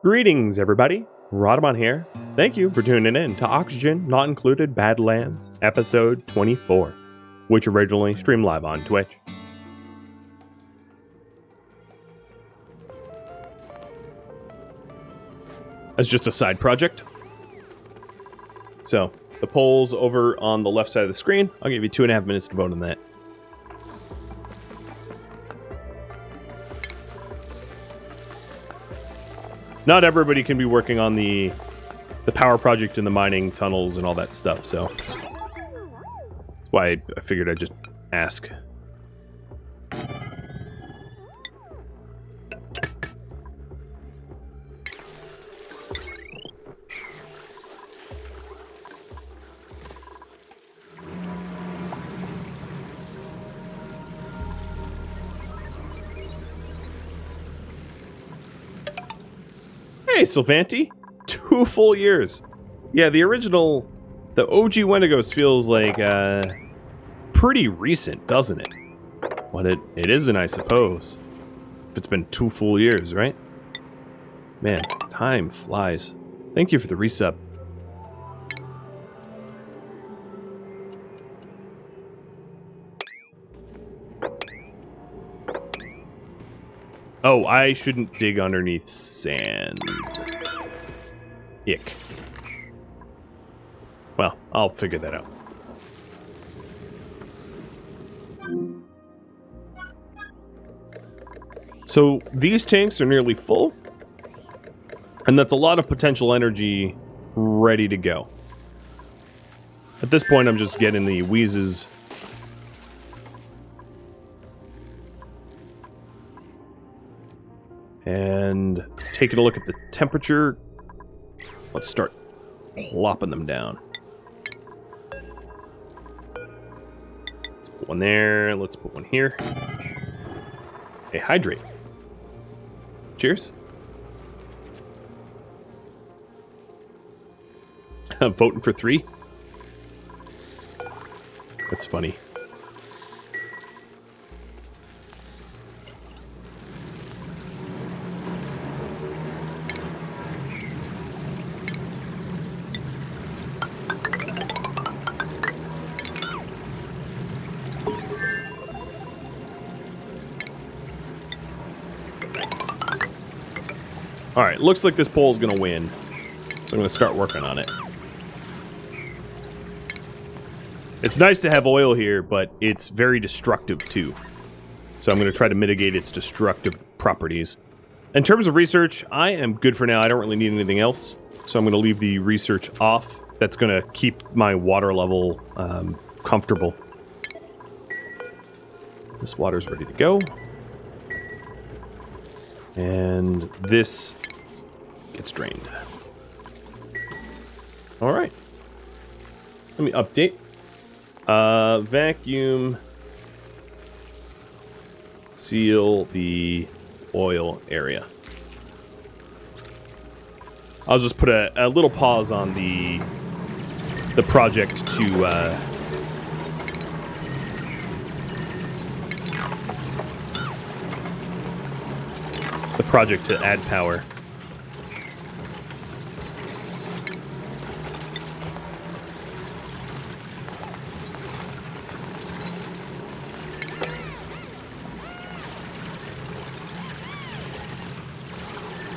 Greetings, everybody. Rhadamant here. Thank you for tuning in to Oxygen Not Included Badlands, episode 24, which originally streamed live on Twitch. As just a side project. So, the poll's over on the left side of the screen. I'll give you 2.5 minutes to vote on that. Not everybody can be working on the power project and the mining tunnels and all that stuff, so that's why I figured I'd just ask. Hey, Sylvanti. 2 full years. Yeah, the OG Wendigos feels like, pretty recent, doesn't it? But it isn't, I suppose. If it's been 2 full years, right? Man, time flies. Thank you for the resub. Oh, I shouldn't dig underneath sand. Ick. Well, I'll figure that out. So, these tanks are nearly full. And that's a lot of potential energy ready to go. At this point, I'm just getting the wheezes. And taking a look at the temperature. Let's start plopping them down. Let's put one there. Let's put one here. Hey, hydrate. Cheers. I'm voting for 3. That's funny. Alright, looks like this poll's gonna win. So I'm gonna start working on it. It's nice to have oil here, but it's very destructive too. So I'm gonna try to mitigate its destructive properties. In terms of research, I am good for now. I don't really need anything else. So I'm gonna leave the research off. That's gonna keep my water level comfortable. This water's ready to go. And this gets drained. Alright. Let me update. Vacuum. Seal the oil area. I'll just put a little pause on the project to add power.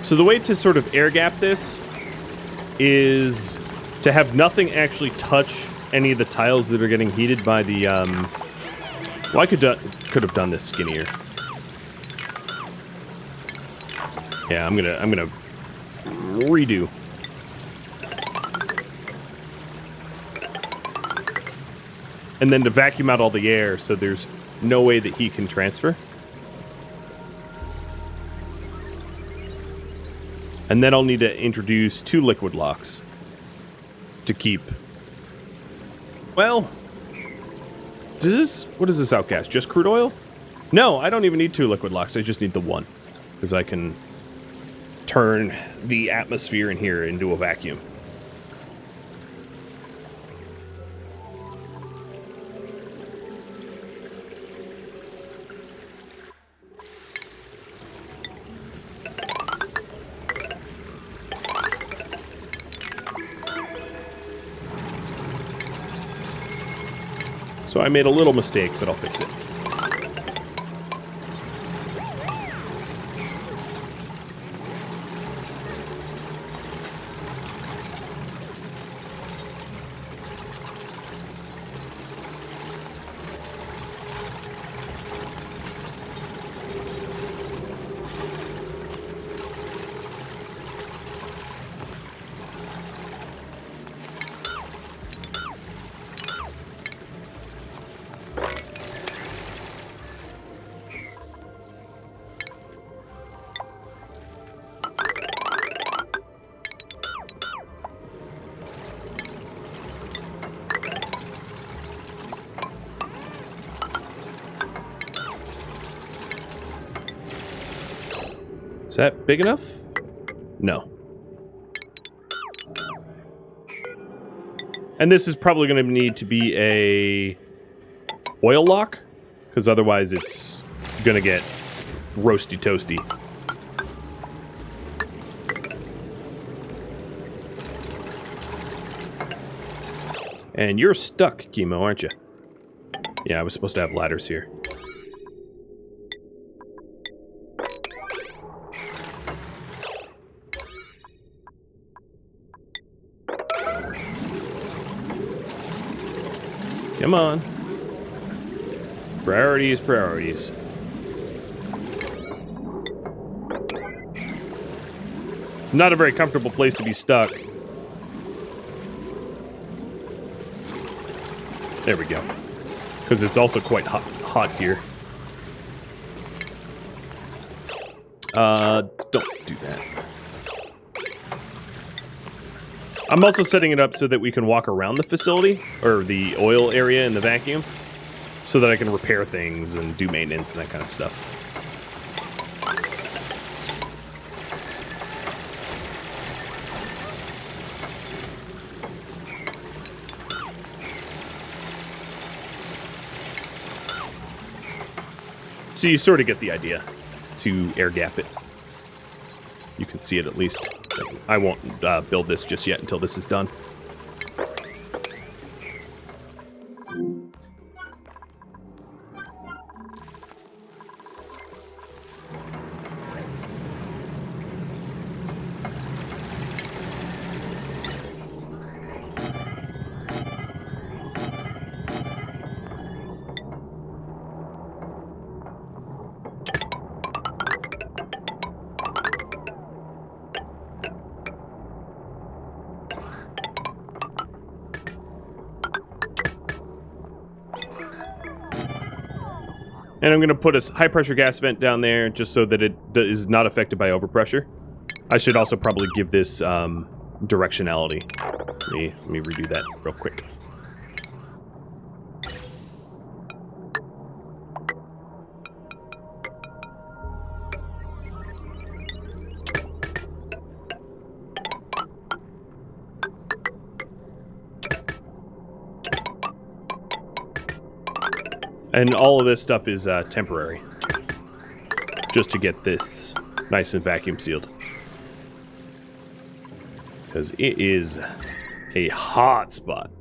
So the way to sort of air gap this is to have nothing actually touch any of the tiles that are getting heated by the well, I could have done this skinnier. Yeah, I'm gonna redo. And then to vacuum out all the air so there's no way that heat can transfer. And then I'll need to introduce 2 liquid locks to keep. Well, what does this outcast? Just crude oil? No, I don't even need 2 liquid locks. I just need the 1, because I can turn the atmosphere in here into a vacuum. So I made a little mistake, but I'll fix it. Is that big enough? No. And this is probably going to need to be a oil lock, because otherwise it's going to get roasty toasty. And you're stuck, Chemo, aren't you? Yeah, I was supposed to have ladders here. Come on. Priorities, priorities. Not a very comfortable place to be stuck. There we go. Because it's also quite hot here. Don't do that. I'm also setting it up so that we can walk around the facility, or the oil area in the vacuum, so that I can repair things and do maintenance and that kind of stuff. So you sort of get the idea to air gap it. You can see it at least. I won't build this just yet until this is done. And I'm going to put a high-pressure gas vent down there just so that it is not affected by overpressure. I should also probably give this directionality. Let me redo that real quick. And all of this stuff is temporary, just to get this nice and vacuum sealed. Because it is a hot spot.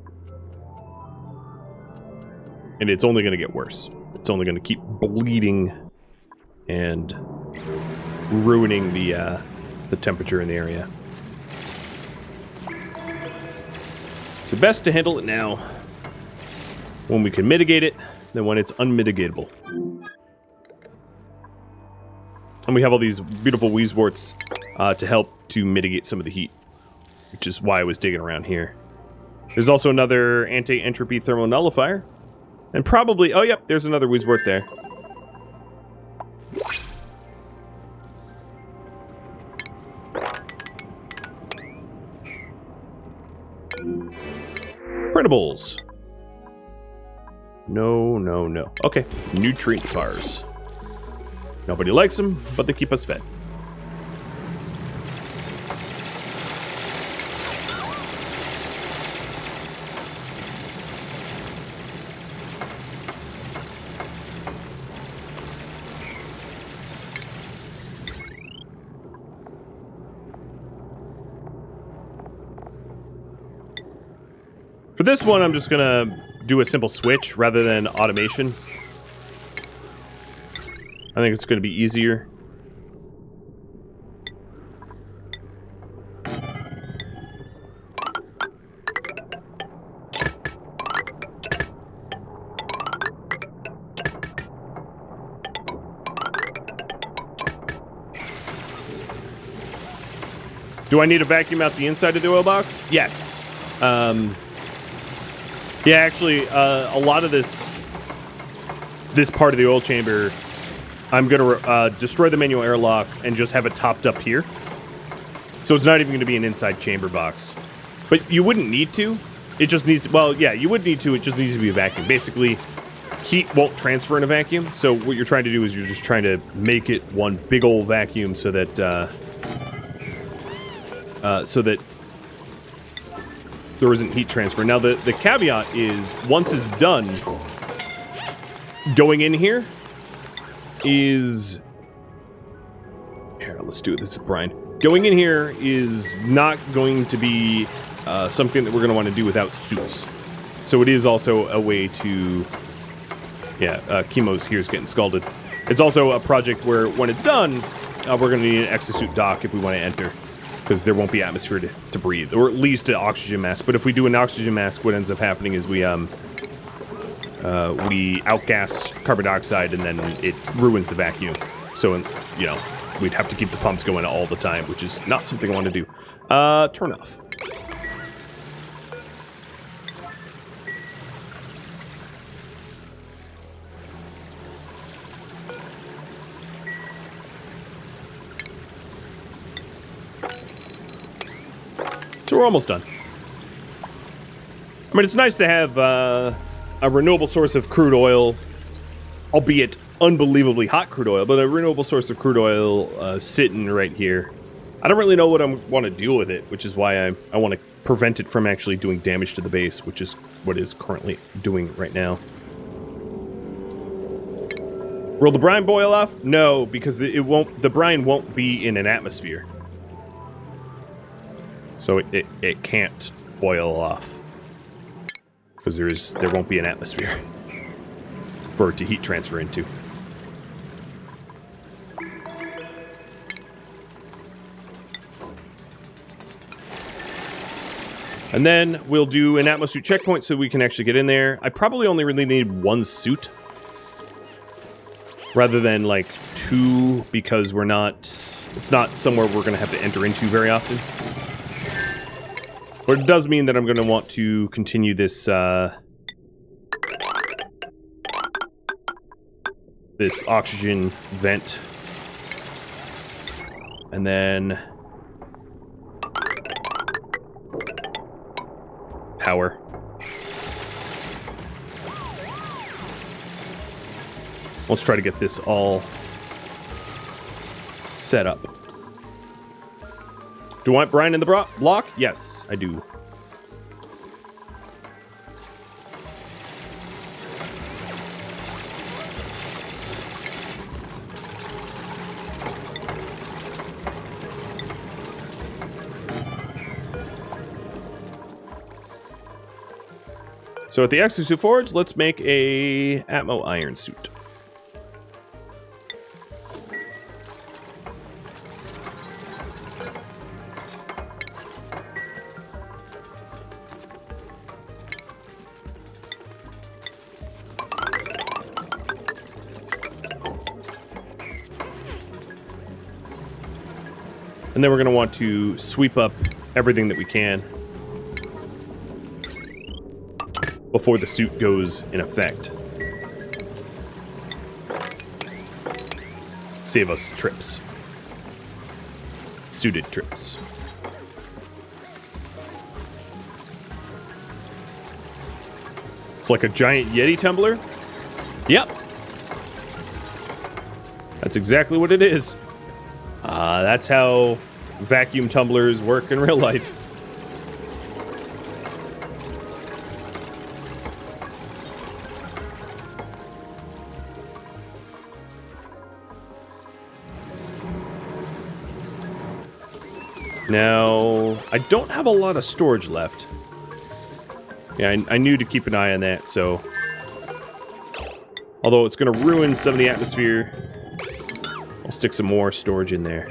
And it's only going to get worse. It's only going to keep bleeding and ruining the temperature in the area. So best to handle it now when we can mitigate it than when it's unmitigatable. And we have all these beautiful Weezeworts to help to mitigate some of the heat, which is why I was digging around here. There's also another anti-entropy thermal nullifier. And probably... Oh, yep, there's another Weezewort there. Printables. No, no, no. Okay, nutrient bars. Nobody likes them, but they keep us fed. For this one, I'm just gonna do a simple switch rather than automation. I think it's going to be easier. Do I need to vacuum out the inside of the oil box? Yes. Yeah, actually, a lot of this part of the oil chamber, I'm going to destroy the manual airlock and just have it topped up here. So it's not even going to be an inside chamber box. But you wouldn't need to. It just needs to, well, yeah, you would need to. It just needs to be a vacuum. Basically, heat won't transfer in a vacuum. So what you're trying to do is you're just trying to make it one big old vacuum so that there isn't heat transfer. Now, the caveat is, once it's done, going in here is... Here, let's do it. This is Brian. Going in here is not going to be something that we're going to want to do without suits. So it is also a way to... Yeah, Chemo's here's getting scalded. It's also a project where, when it's done, we're going to need an exosuit dock if we want to enter. Because there won't be atmosphere to breathe, or at least an oxygen mask. But if we do an oxygen mask, what ends up happening is we outgas carbon dioxide, and then it ruins the vacuum. So, you know, we'd have to keep the pumps going all the time, which is not something I want to do. Turn off. So we're almost done. I mean, it's nice to have a renewable source of crude oil, albeit unbelievably hot crude oil, but a renewable source of crude oil sitting right here. I don't really know what I want to do with it, which is why I want to prevent it from actually doing damage to the base, which is what it's currently doing right now. Will the brine boil off? No, because the brine won't be in an atmosphere. So it can't boil off because there won't be an atmosphere for it to heat transfer into. And then we'll do an atmosuit checkpoint so we can actually get in there. I probably only really need one suit rather than like two, because it's not somewhere we're going to have to enter into very often. But it does mean that I'm going to want to continue this, this oxygen vent. And then... power. Let's try to get this all set up. Do I want Brian in the block? Yes, I do. So at the exosuit forge, let's make a Atmo iron suit. And then we're going to want to sweep up everything that we can before the suit goes in effect. Save us trips. Suited trips. It's like a giant Yeti tumbler? Yep. That's exactly what it is. That's how vacuum tumblers work in real life. Now, I don't have a lot of storage left. Yeah, I knew to keep an eye on that, so... Although it's going to ruin some of the atmosphere, I'll stick some more storage in there.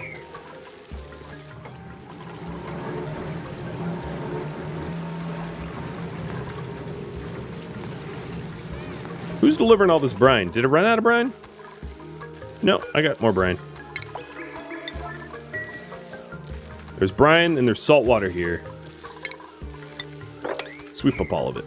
Who's delivering all this brine? Did it run out of brine? No, I got more brine. There's brine and there's salt water here. Sweep up all of it.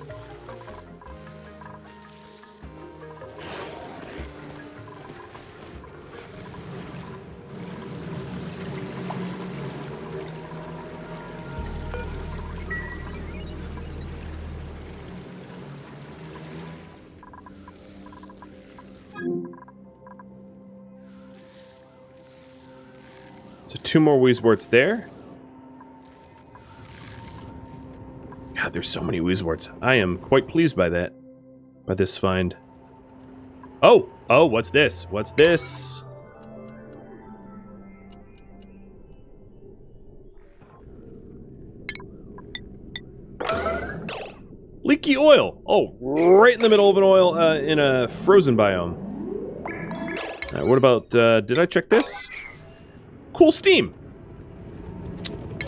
So 2 more Weezeworts there. God, there's so many Weezeworts. I am quite pleased by that. By this find. Oh! Oh, what's this? What's this? Leaky oil! Oh, right in the middle of an oil, in a frozen biome. What about, did I check this? Cool steam!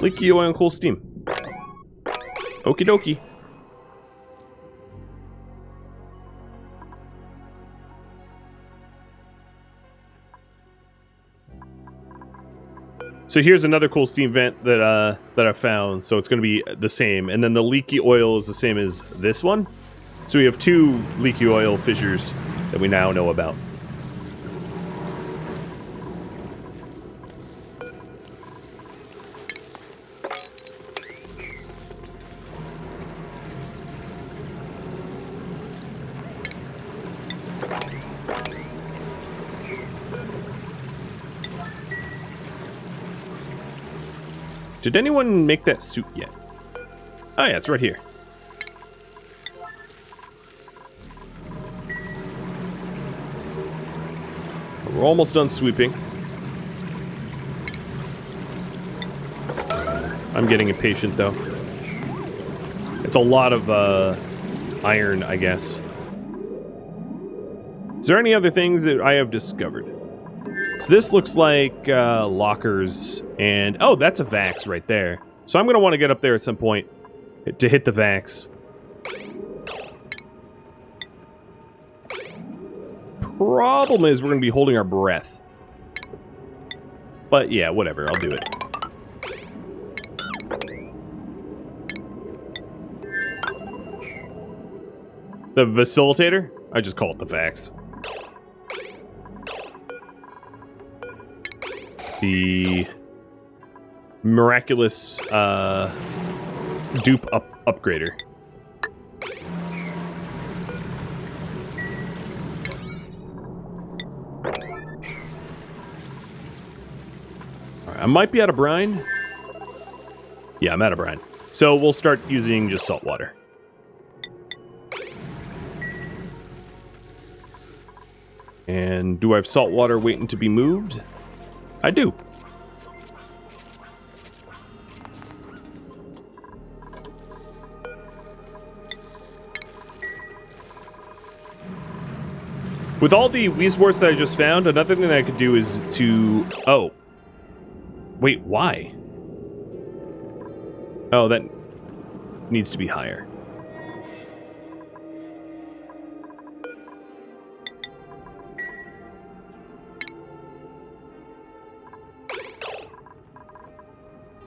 Leaky oil and cool steam. Okie dokie. So here's another cool steam vent that I found. So it's going to be the same, and then the leaky oil is the same as this one. So we have 2 leaky oil fissures that we now know about. Did anyone make that suit yet? Oh yeah, it's right here. We're almost done sweeping. I'm getting impatient though. It's a lot of iron, I guess. Is there any other things that I have discovered? So this looks like lockers, and oh, that's a Vax right there. So I'm going to want to get up there at some point to hit the Vax. Problem is we're going to be holding our breath. But yeah, whatever, I'll do it. The facilitator? I just call it the Vax. The miraculous dupe upgrader. Alright, I might be out of brine. Yeah, I'm out of brine. So we'll start using just salt water. And do I have salt water waiting to be moved? I do. With all the Weezeworts that I just found, another thing that I could do is to... Oh. Wait, why? Oh, that needs to be higher.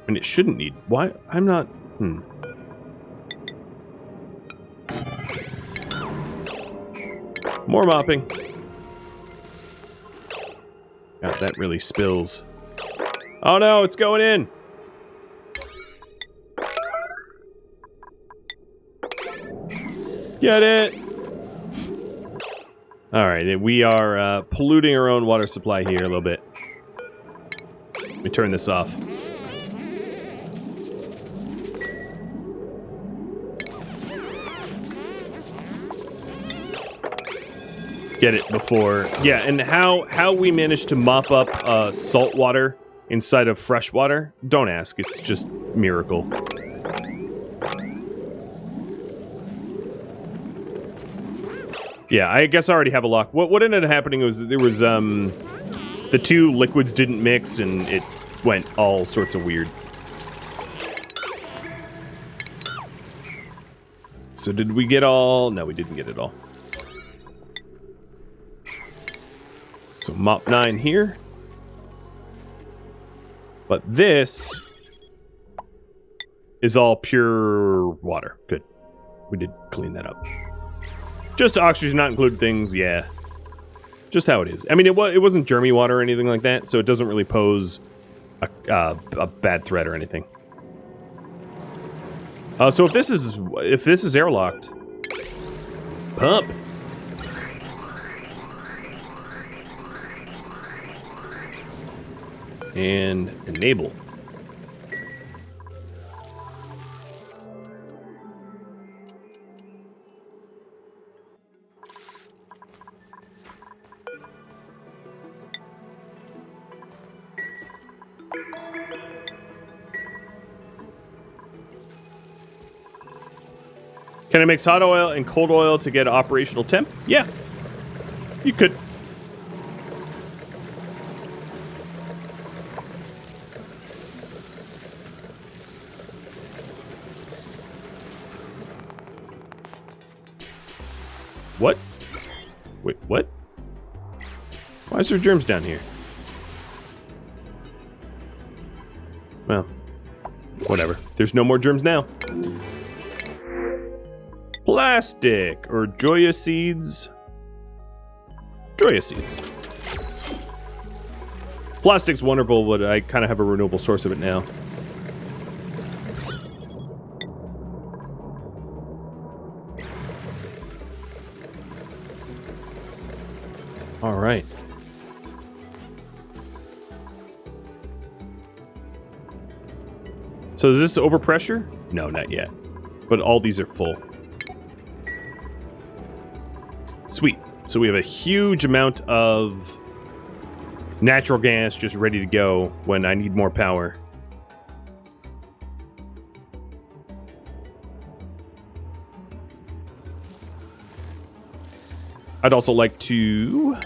And it shouldn't need... Why? I'm not... More mopping. God, that really spills. Oh no, it's going in! Get it! Alright, we are polluting our own water supply here a little bit. Let me turn this off. Get it before... Yeah, and how we managed to mop up salt water inside of fresh water, don't ask. It's just miracle. Yeah, I guess I already have a lock. What ended up happening was there was the two liquids didn't mix and it went all sorts of weird. So did we get all? No, we didn't get it all. So mop 9 here. But this is all pure water. Good. We did clean that up. Just oxygen not included things, yeah. Just how it is. I mean, it wasn't germy water or anything like that, so it doesn't really pose a bad threat or anything. So if this is airlocked, pump. And enable. Can I mix hot oil and cold oil to get operational temp? Yeah, you could. What? Wait, what? Why is there germs down here? Well, whatever. There's no more germs now. Plastic or Joya seeds. Joya seeds. Plastic's wonderful, but I kind of have a renewable source of it now. All right. So is this overpressure? No, not yet. But all these are full. Sweet. So we have a huge amount of natural gas just ready to go when I need more power. I'd also like to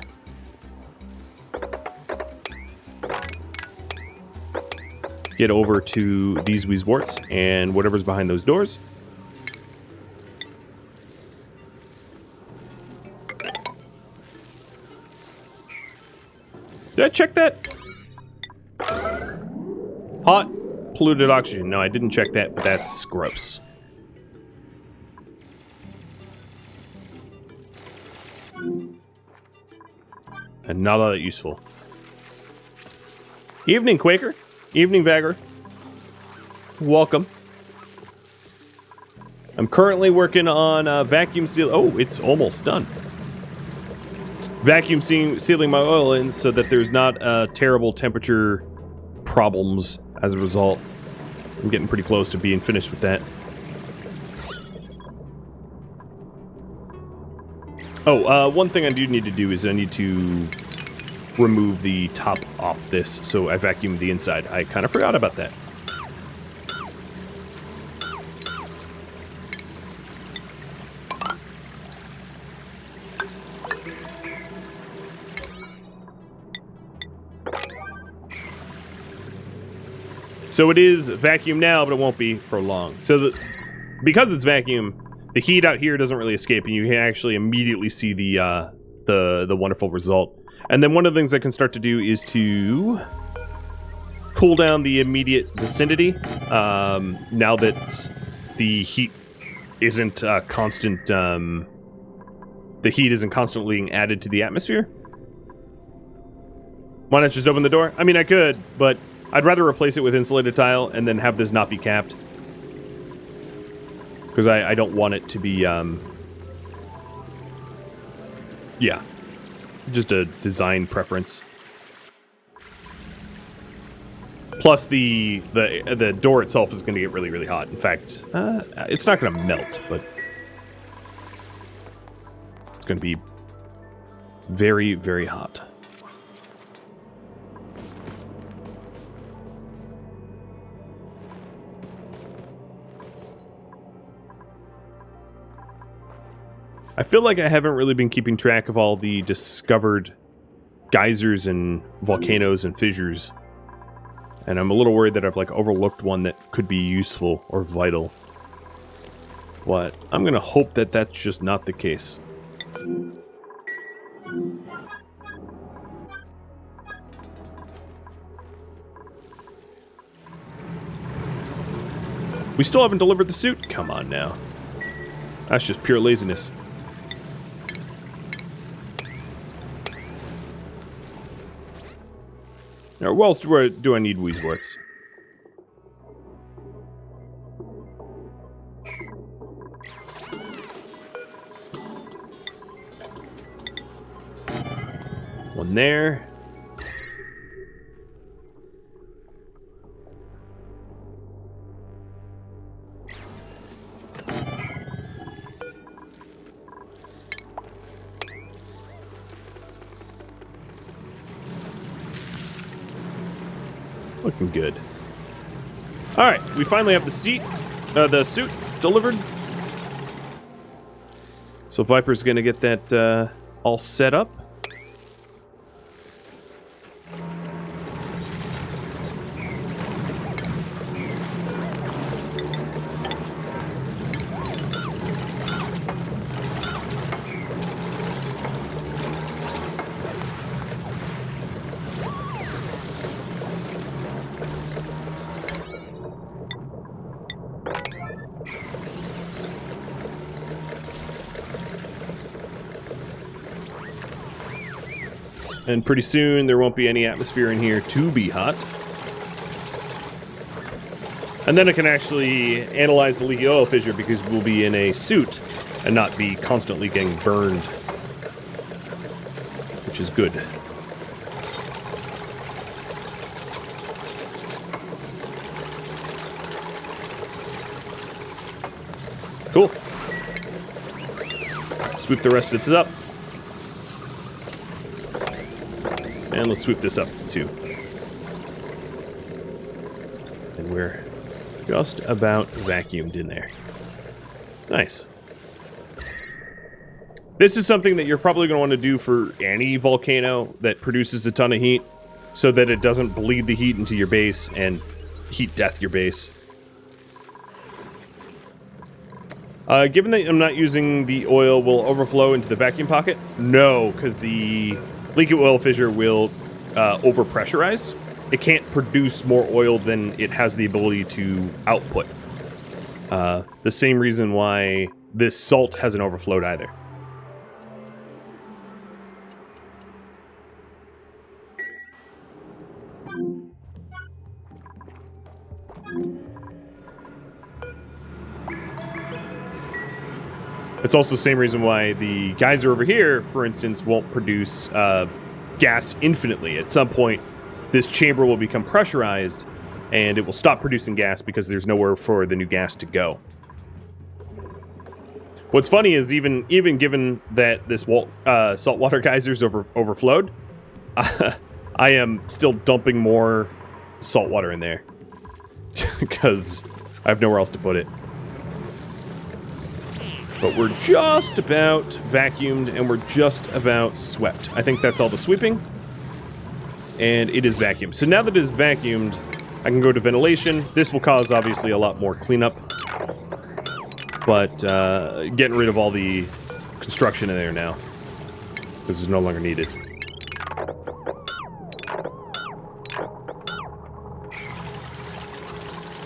get over to these Weezeworts and whatever's behind those doors. Did I check that? Hot, polluted oxygen. No, I didn't check that, but that's gross. And not all that useful. Evening, Quaker. Evening, Bagger. Welcome. I'm currently working on vacuum seal. Oh, it's almost done. Vacuum sealing my oil in so that there's not terrible temperature problems as a result. I'm getting pretty close to being finished with that. Oh, one thing I do need to do is I need to remove the top off this so I vacuum the inside. I kind of forgot about that. So it is vacuum now, but it won't be for long. So because it's vacuum, the heat out here doesn't really escape, and you can actually immediately see the wonderful result. And then one of the things I can start to do is to cool down the immediate vicinity. Now that the heat isn't constant, the heat isn't constantly being added to the atmosphere. Why not just open the door? I mean, I could, but I'd rather replace it with insulated tile and then have this not be capped. Because I don't want it to be, yeah. Just a design preference. Plus, the door itself is going to get really, really hot. In fact, it's not going to melt, but it's going to be very, very hot. I feel like I haven't really been keeping track of all the discovered geysers and volcanoes and fissures. And I'm a little worried that I've like overlooked one that could be useful or vital. But I'm gonna hope that that's just not the case. We still haven't delivered the suit? Come on now. That's just pure laziness. Now, what else do I need Weezeworts? One there. Looking good. Alright, we finally have the suit delivered. So Viper's gonna get that all set up. And pretty soon, there won't be any atmosphere in here to be hot. And then I can actually analyze the leaky oil fissure because we'll be in a suit and not be constantly getting burned. Which is good. Cool. Sweep the rest of this up. And let's sweep this up, too. And we're just about vacuumed in there. Nice. This is something that you're probably going to want to do for any volcano that produces a ton of heat, so that it doesn't bleed the heat into your base and heat death your base. Given that I'm not using the oil, will overflow into the vacuum pocket? No, because the leaky oil fissure will overpressurize. It can't produce more oil than it has the ability to output. The same reason why this salt hasn't overflowed either. It's also the same reason why the geyser over here, for instance, won't produce gas infinitely. At some point, this chamber will become pressurized, and it will stop producing gas because there's nowhere for the new gas to go. What's funny is even given that this saltwater geysers overflowed, I am still dumping more saltwater in there because I have nowhere else to put it. But we're just about vacuumed, and we're just about swept. I think that's all the sweeping. And it is vacuumed. So now that it is vacuumed, I can go to ventilation. This will cause, obviously, a lot more cleanup. But getting rid of all the construction in there now, because it's no longer needed.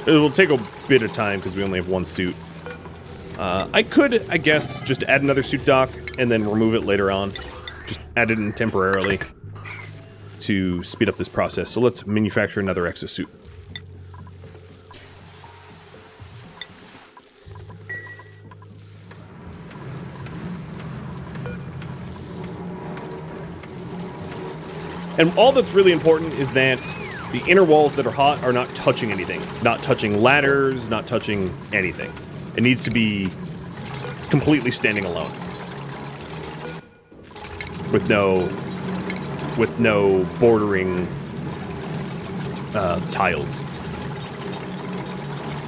It will take a bit of time, because we only have one suit. I could, I guess, just add another suit dock and then remove it later on. Just add it in temporarily to speed up this process. So let's manufacture another exosuit. And all that's really important is that the inner walls that are hot are not touching anything. Not touching ladders, not touching anything. It needs to be completely standing alone. With no bordering tiles.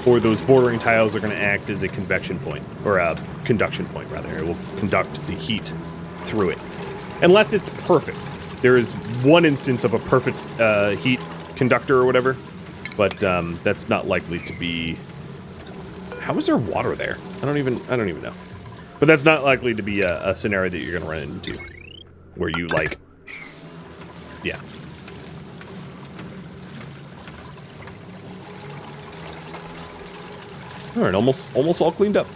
or those bordering tiles are going to act as a convection point, or a conduction point, rather. It will conduct the heat through it. Unless it's perfect. There is one instance of a perfect heat conductor or whatever, but that's not likely to be... How is there water there? I don't even know. But that's not likely to be a scenario that you're going to run into, where you, like... Yeah. All right, almost all cleaned up.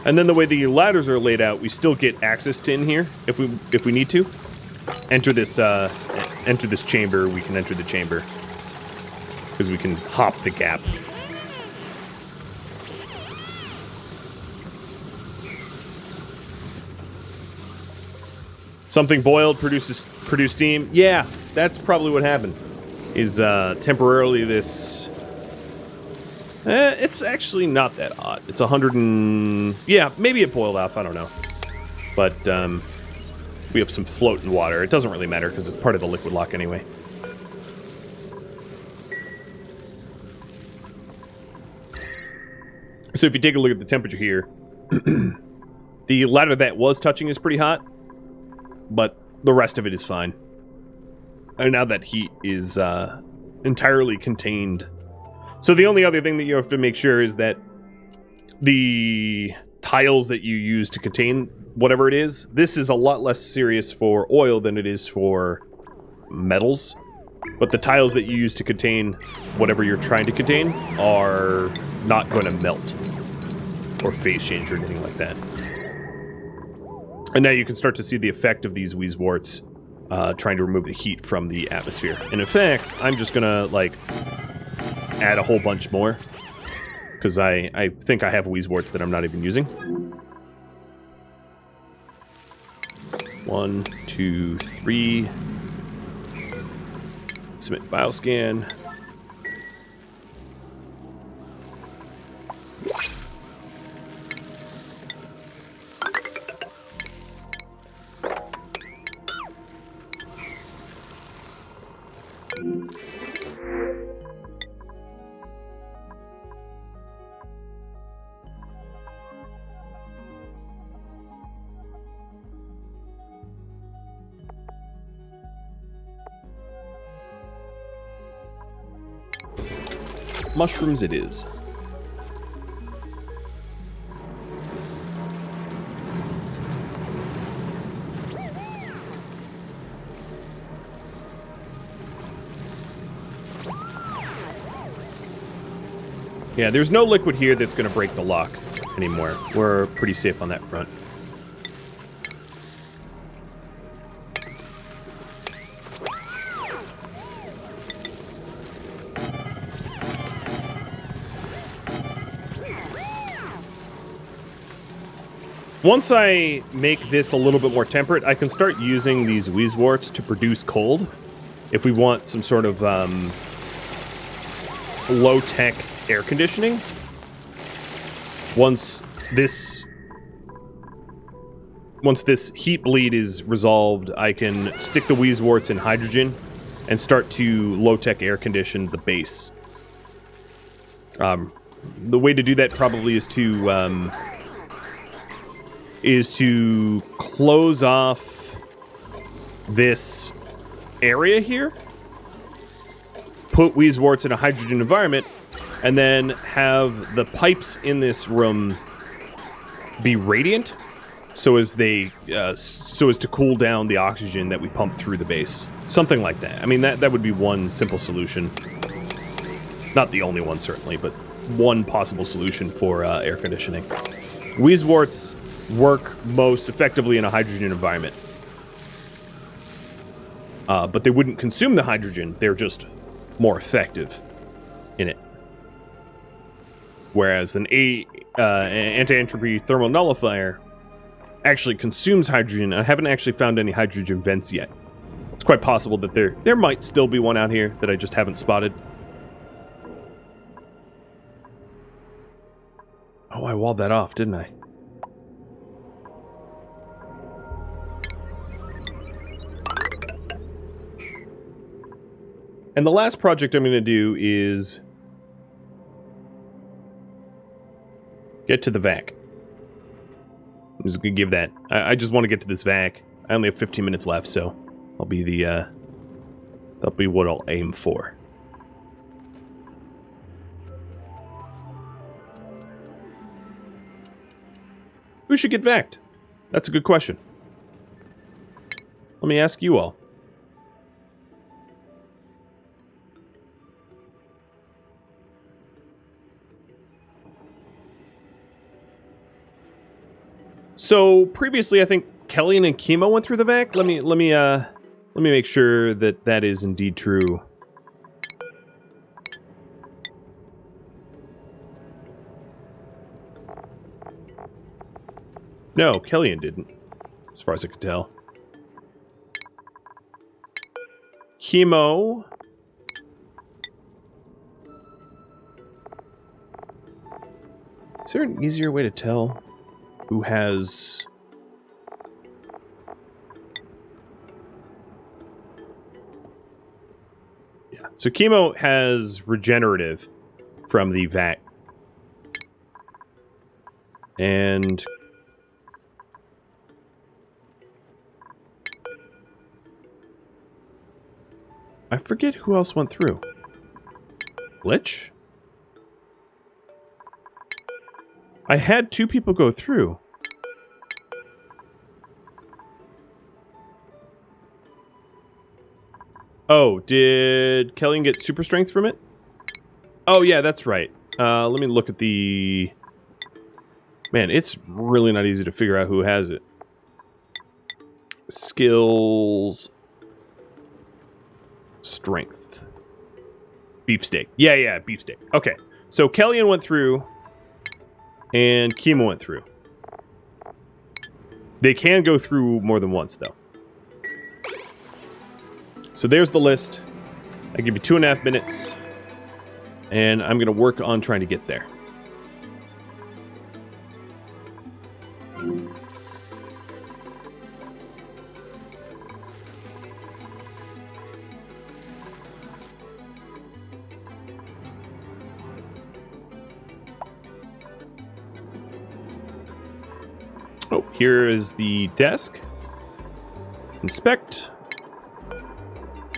And then the way the ladders are laid out, we still get access to in here if we need to. Enter this chamber. We can enter the chamber because we can hop the gap. Something boiled, produce steam. Yeah, that's probably what happened. Is temporarily this... it's actually not that hot. It's 100 and... Yeah, maybe it boiled off, I don't know. But we have some floating water. It doesn't really matter because it's part of the liquid lock anyway. So if you take a look at the temperature here, the ladder that was touching is pretty hot, but the rest of it is fine. And now that heat is entirely contained. So the only other thing that you have to make sure is that the tiles that you use to contain whatever it is, this is a lot less serious for oil than it is for metals. But the tiles that you use to contain whatever you're trying to contain are not going to melt or phase change or anything like that. And now you can start to see the effect of these Wheezeworts trying to remove the heat from the atmosphere. And in fact, I'm just going to, like, add a whole bunch more. Because I think I have Wheezeworts that I'm not even using. 1, 2, 3. Submit bioscan. Mushrooms it is. Yeah, there's no liquid here that's going to break the lock anymore. We're pretty safe on that front. Once I make this a little bit more temperate, I can start using these Wheezeworts to produce cold. If we want some sort of low-tech air conditioning. Once this heat bleed is resolved, I can stick the Wheezeworts in hydrogen and start to low-tech air condition the base. The way to do that probably is to close off this area here, put Wheezeworts in a hydrogen environment, and then have the pipes in this room be radiant, so as to cool down the oxygen that we pump through the base. Something like that. I mean, that would be one simple solution. Not the only one, certainly, but one possible solution for air conditioning. Wheezeworts work most effectively in a hydrogen environment. But they wouldn't consume the hydrogen, they're just more effective in it. Whereas an anti-entropy thermal nullifier actually consumes hydrogen. I haven't actually found any hydrogen vents yet. It's quite possible that there might still be one out here that I just haven't spotted. Oh, I walled that off, didn't I? And the last project I'm going to do is get to the vac. I'm just going to give that. I just want to get to this vac. I only have 15 minutes left, so I'll be the, that'll be what I'll aim for. Who should get vac'd? That's a good question. Let me ask you all. So previously, I think Kelvin and Chemo went through the vac. Let me make sure that that is indeed true. No, Kelvin didn't, as far as I could tell. Chemo. Is there an easier way to tell who has... Yeah, so Chemo has regenerative from the vac. And... I forget who else went through. Glitch? I had 2 people go through. Oh, did Kelvin get super strength from it? Oh, yeah, that's right. Let me look at the... Man, it's really not easy to figure out who has it. Skills... Strength. Beefsteak. Yeah, beefsteak. Okay, so Kelvin went through, and Chemo went through. They can go through more than once, though. So there's the list. I give you 2.5 minutes, and I'm going to work on trying to get there. Oh, here is the desk. Inspect.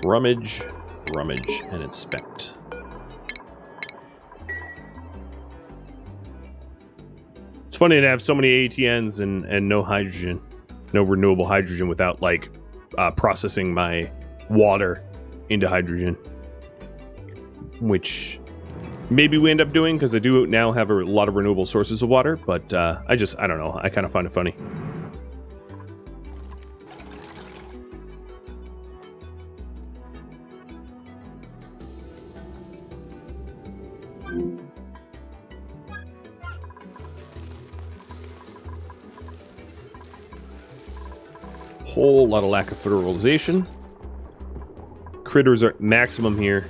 Rummage, rummage, and inspect. It's funny to have so many ATNs and no hydrogen, no renewable hydrogen without, like, processing my water into hydrogen. Which maybe we end up doing, because I do now have a lot of renewable sources of water, but I don't know. I kind of find it funny. Whole lot of lack of fertilization. Critters are at maximum here.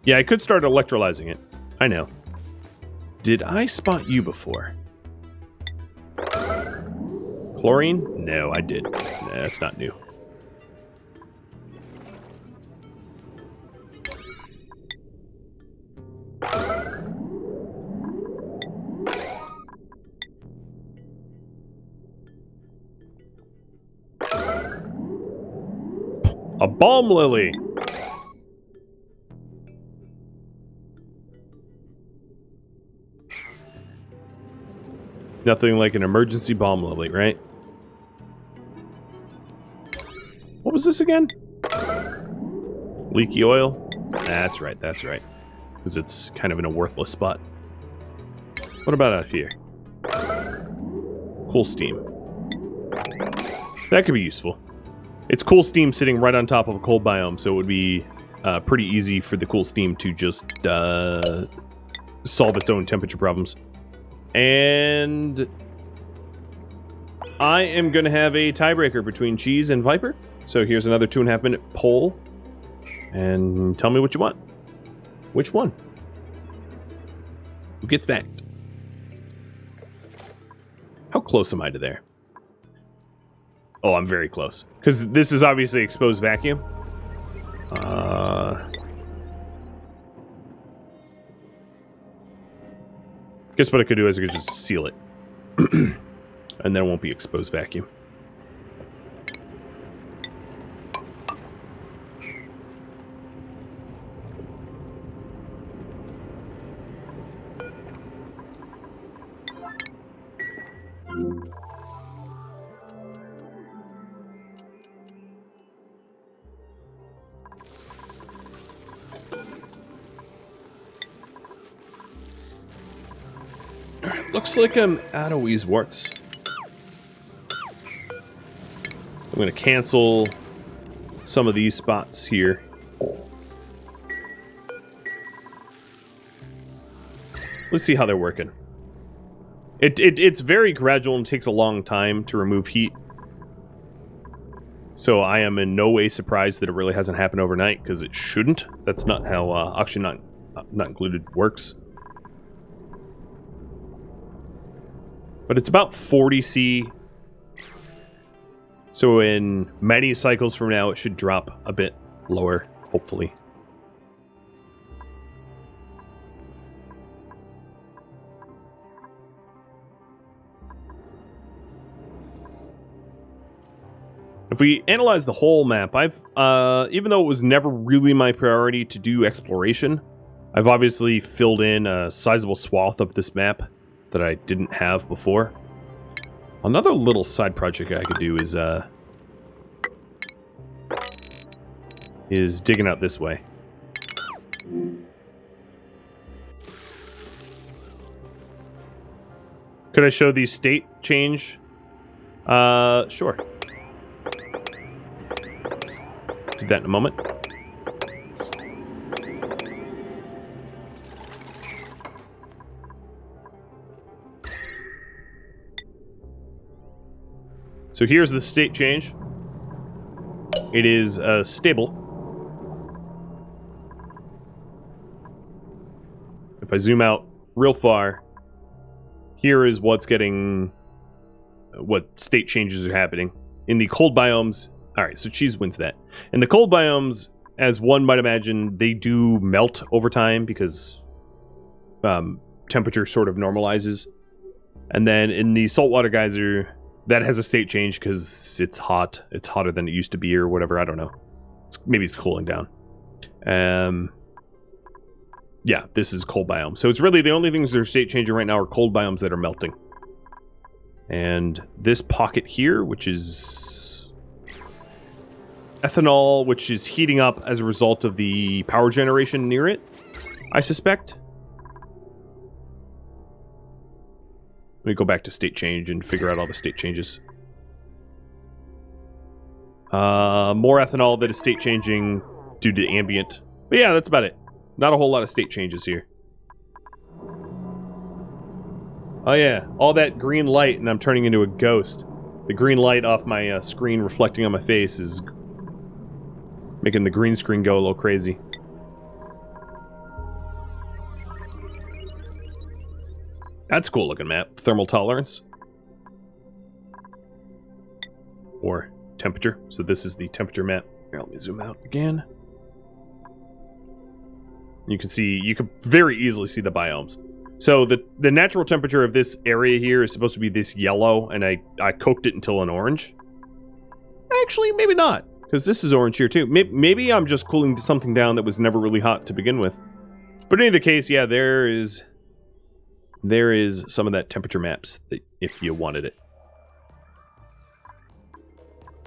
Yeah, I could start electrolyzing it. I know. Did I spot you before? Chlorine? No, I did. Nah, that's not new. A balm lily! Nothing like an emergency balm lily, right? What was this again? Leaky oil? That's right, that's right. Because it's kind of in a worthless spot. What about out here? Cool steam. That could be useful. It's cool steam sitting right on top of a cold biome, so it would be pretty easy for the cool steam to just solve its own temperature problems. And I am going to have a tiebreaker between Cheese and Viper. So here's another 2.5 minute poll. And tell me what you want. Which one? Who gets vacuumed? How close am I to there? Oh, I'm very close. Because this is obviously exposed vacuum. Guess what I could do is I could just seal it. And then it won't be exposed vacuum. Looks like I'm out of Weezewarts. I'm going to cancel some of these spots here. Let's see how they're working. It's very gradual and takes a long time to remove heat. So I am in no way surprised that it really hasn't happened overnight, because it shouldn't. That's not how Oxygen Not Included works. But it's about 40C. So in many cycles from now, it should drop a bit lower, hopefully. If we analyze the whole map, I've, even though it was never really my priority to do exploration, I've obviously filled in a sizable swath of this map that I didn't have before. Another little side project I could do is digging out this way. Could I show the state change? Sure. Do that in a moment. So here's the state change. It is stable. If I zoom out real far, here is what's getting... what state changes are happening. In the cold biomes... Alright, so Cheese wins that. In the cold biomes, as one might imagine, they do melt over time because temperature sort of normalizes. And then in the saltwater geyser... that has a state change because it's hot. It's hotter than it used to be or whatever. I don't know. Maybe it's cooling down. Yeah, this is cold biome. So it's really the only things that are state changing right now are cold biomes that are melting. And this pocket here, which is ethanol, which is heating up as a result of the power generation near it, I suspect. Let me go back to state change and figure out all the state changes. More ethanol that is state changing due to ambient. But yeah, that's about it. Not a whole lot of state changes here. Oh yeah, all that green light and I'm turning into a ghost. The green light off my screen reflecting on my face is making the green screen go a little crazy. That's a cool looking map. Thermal tolerance. Or temperature. So this is the temperature map. Here, let me zoom out again. You can see, you can very easily see the biomes. So the natural temperature of this area here is supposed to be this yellow, and I cooked it until an orange. Actually, maybe not, because this is orange here too. Maybe I'm just cooling something down that was never really hot to begin with. But in either case, yeah, there is some of that temperature maps that if you wanted it.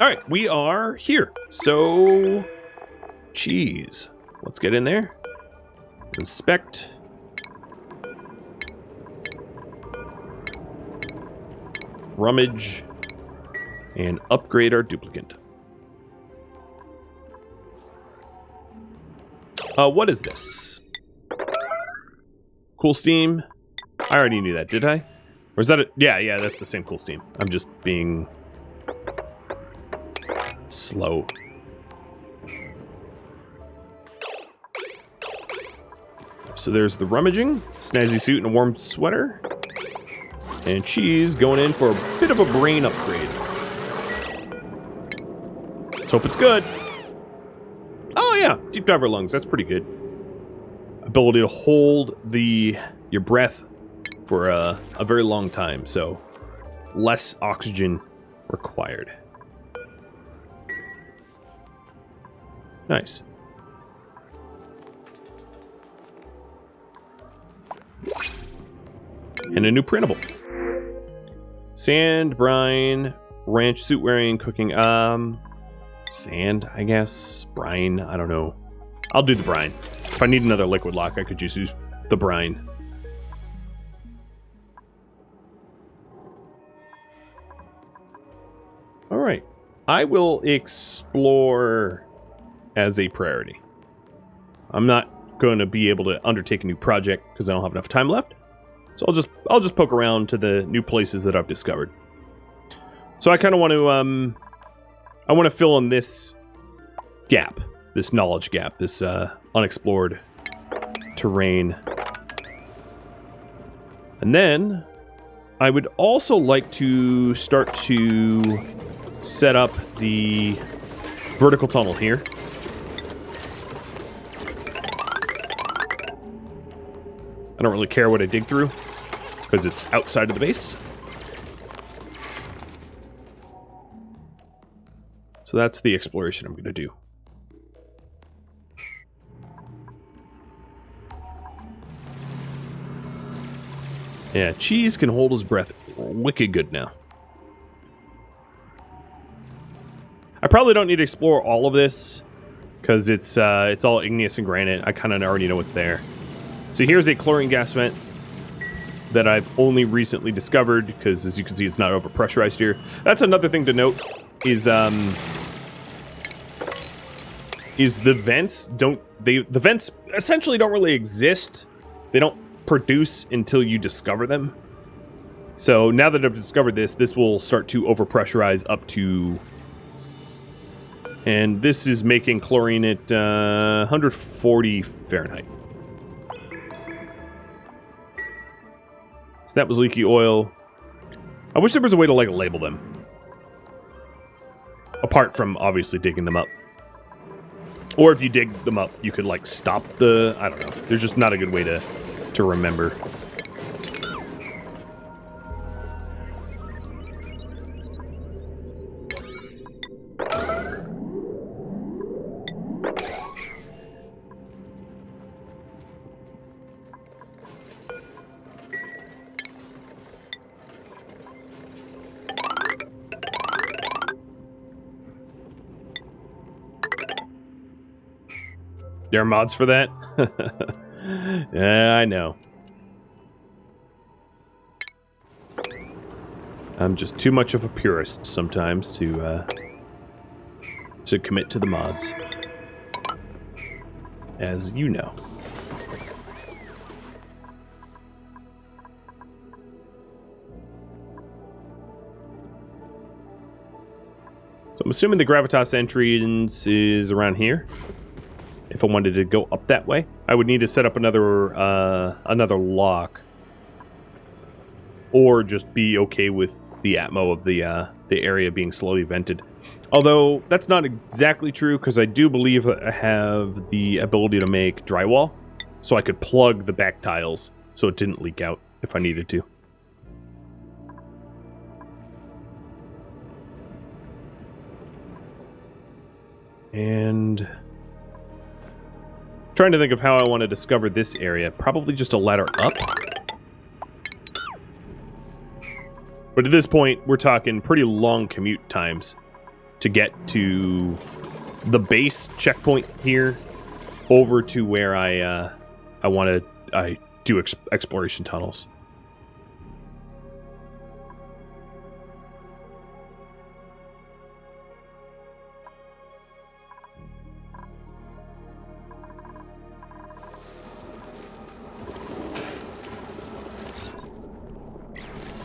All right, we are here. So, cheese. Let's get in there. Inspect. Rummage. And upgrade our duplicant. What is this? Cool Steam. I already knew that, did I? Or is that a... Yeah, that's the same Cool Steam. I'm just being... slow. So there's the rummaging, snazzy suit and a warm sweater. And she's going in for a bit of a brain upgrade. Let's hope it's good. Oh yeah, deep diver lungs, that's pretty good. Ability to hold your breath for a very long time, so less oxygen required. Nice. And a new printable. Sand, brine, ranch, suit wearing, cooking. Sand, I guess. Brine, I don't know. I'll do the brine. If I need another liquid lock, I could just use the brine. All right. I will explore as a priority. I'm not going to be able to undertake a new project because I don't have enough time left. So I'll just poke around to the new places that I've discovered. So I kind of want to fill in this gap, this knowledge gap, this unexplored terrain. And then I would also like to start to set up the vertical tunnel here. I don't really care what I dig through, because it's outside of the base. So that's the exploration I'm going to do. Yeah, Cheese can hold his breath wicked good now. I probably don't need to explore all of this, because it's all igneous and granite. I kind of already know what's there. So here's a chlorine gas vent that I've only recently discovered, because as you can see, it's not overpressurized here. That's another thing to note, is the vents the vents essentially don't really exist. They don't produce until you discover them. So now that I've discovered this will start to overpressurize up to, and this is making chlorine at 140 Fahrenheit. That was leaky oil. I wish there was a way to, like, label them. Apart from, obviously, digging them up. Or if you dig them up, you could, like, stop the... I don't know. There's just not a good way to remember. There are mods for that? Yeah, I know. I'm just too much of a purist sometimes to commit to the mods. As you know. So I'm assuming the gravitas entrance is around here. If I wanted to go up that way, I would need to set up another lock, or just be okay with the atmo of the area being slowly vented. Although that's not exactly true, because I do believe that I have the ability to make drywall, so I could plug the back tiles so it didn't leak out if I needed to. And trying to think of how I want to discover this area. Probably just a ladder up. But at this point, we're talking pretty long commute times to get to the base checkpoint here over to where I do exploration tunnels.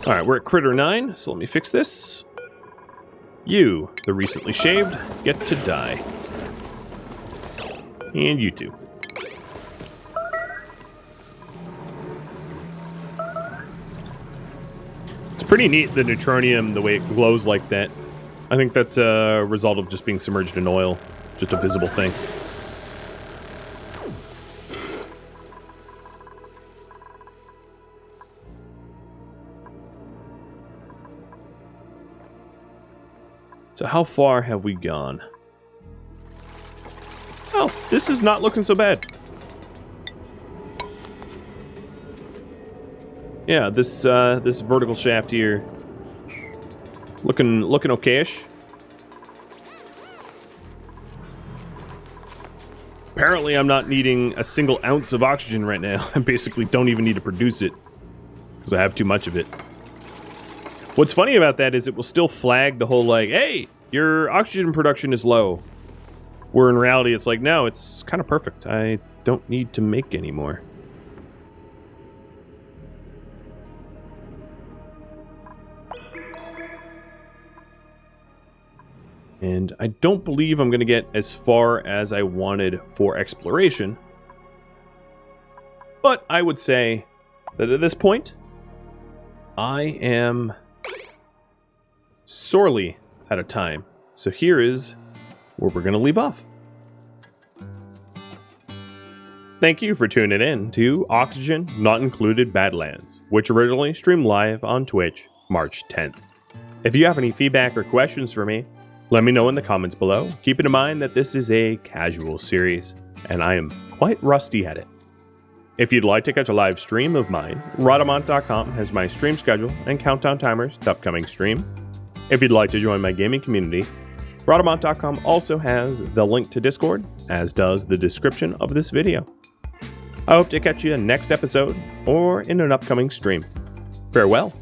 Alright, we're at Critter 9, so let me fix this. You, the recently shaved, get to die. And you too. Pretty neat, the neutronium, the way it glows like that. I think that's a result of just being submerged in oil. Just a visible thing. So how far have we gone? Oh, this is not looking so bad. Yeah, this this vertical shaft here, looking okayish. Apparently, I'm not needing a single ounce of oxygen right now. I basically don't even need to produce it because I have too much of it. What's funny about that is it will still flag the whole like, hey, your oxygen production is low. Where in reality, it's like, no, it's kind of perfect. I don't need to make any more. And I don't believe I'm going to get as far as I wanted for exploration. But I would say that at this point, I am sorely out of time. So here is where we're going to leave off. Thank you for tuning in to Oxygen Not Included Badlands, which originally streamed live on Twitch March 10th. If you have any feedback or questions for me, let me know in the comments below, keeping in mind that this is a casual series, and I am quite rusty at it. If you'd like to catch a live stream of mine, Rhadamant.com has my stream schedule and countdown timers to upcoming streams. If you'd like to join my gaming community, Rhadamant.com also has the link to Discord, as does the description of this video. I hope to catch you in the next episode or in an upcoming stream. Farewell.